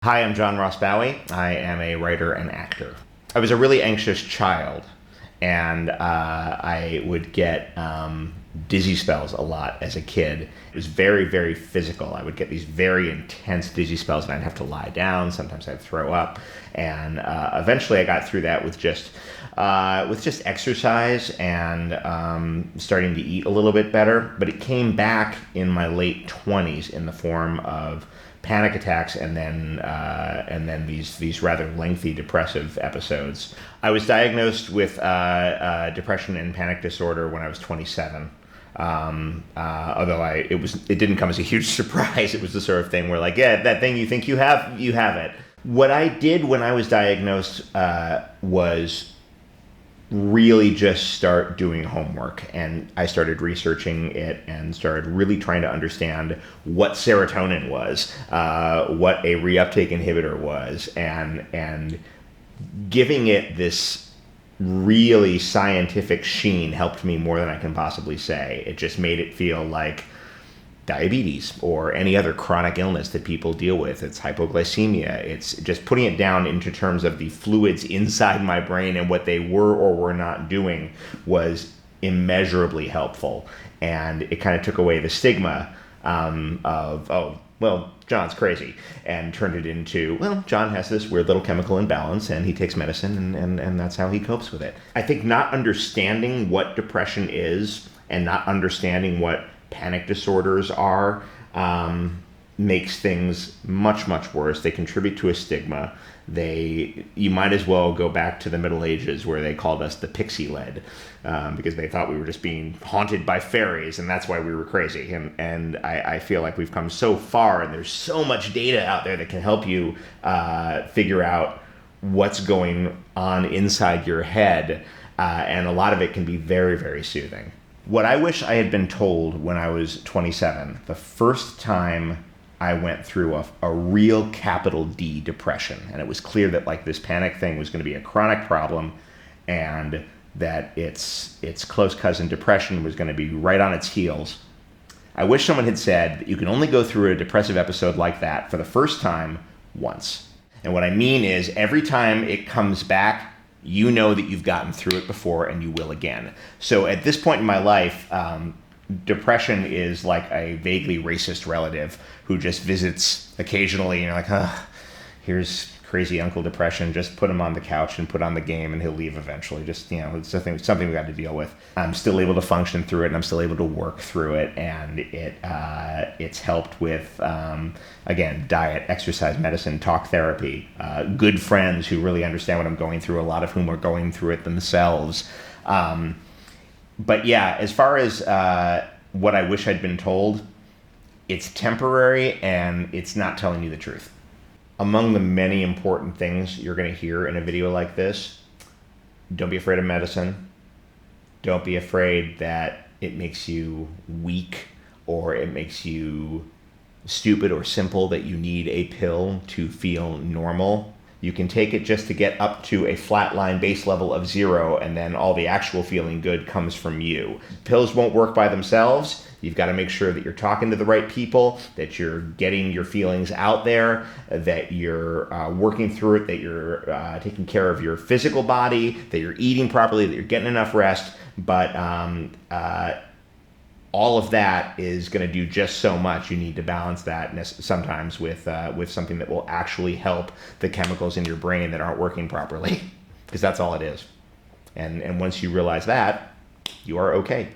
Hi, I'm Ross Bowie. I am a writer and actor. I was a really anxious child, and I would get dizzy spells a lot as a kid. It was very, very physical. I would get these very intense dizzy spells, and I'd have to lie down. Sometimes I'd throw up, and eventually I got through that with just exercise and starting to eat a little bit better. But it came back in my late 20s in the form of panic attacks and then these rather lengthy depressive episodes. I was diagnosed with depression and panic disorder when I was 27. Although it didn't come as a huge surprise. It was the sort of thing where, like, yeah, that thing you think you have it. What I did when I was diagnosed was really just start doing homework, and I started researching it and started really trying to understand what serotonin was, what a reuptake inhibitor was, and giving it this really scientific sheen helped me more than I can possibly say. It just made it feel like diabetes or any other chronic illness that people deal with. It's hypoglycemia. It's just putting it down into terms of the fluids inside my brain and what they were or were not doing was immeasurably helpful. And it kind of took away the stigma of, oh, well, John's crazy, and turned it into, well, John has this weird little chemical imbalance and he takes medicine and that's how he copes with it. I think not understanding what depression is and not understanding what panic disorders are makes things much, much worse. They contribute to a stigma. You might as well go back to the Middle Ages where they called us the pixie-led because they thought we were just being haunted by fairies, and that's why we were crazy. And I feel like we've come so far, and there's so much data out there that can help you figure out what's going on inside your head, and a lot of it can be very, very soothing. What I wish I had been told when I was 27, the first time I went through a real capital D depression, and it was clear that, like, this panic thing was going to be a chronic problem, and that its close cousin depression was going to be right on its heels. I wish someone had said that you can only go through a depressive episode like that for the first time once. And what I mean is, every time it comes back, you know that you've gotten through it before and you will again. So at this point in my life, depression is like a vaguely racist relative who just visits occasionally, and you're like, here's crazy Uncle Depression, just put him on the couch and put on the game and he'll leave eventually. Just, it's something we got to deal with. I'm still able to function through it, and I'm still able to work through it, and it's helped with, again, diet, exercise, medicine, talk therapy, good friends who really understand what I'm going through, a lot of whom are going through it themselves. But yeah, as far as what I wish I'd been told, it's temporary and it's not telling you the truth. Among the many important things you're going to hear in a video like this, don't be afraid of medicine. Don't be afraid that it makes you weak or it makes you stupid or simple, that you need a pill to feel normal. You can take it just to get up to a flatline base level of 0, and then all the actual feeling good comes from you. Pills won't work by themselves. You've got to make sure that you're talking to the right people, that you're getting your feelings out there, that you're working through it, that you're taking care of your physical body, that you're eating properly, that you're getting enough rest. But all of that is going to do just so much. You need to balance that sometimes with something that will actually help the chemicals in your brain that aren't working properly, because that's all it is. And once you realize that, you are okay.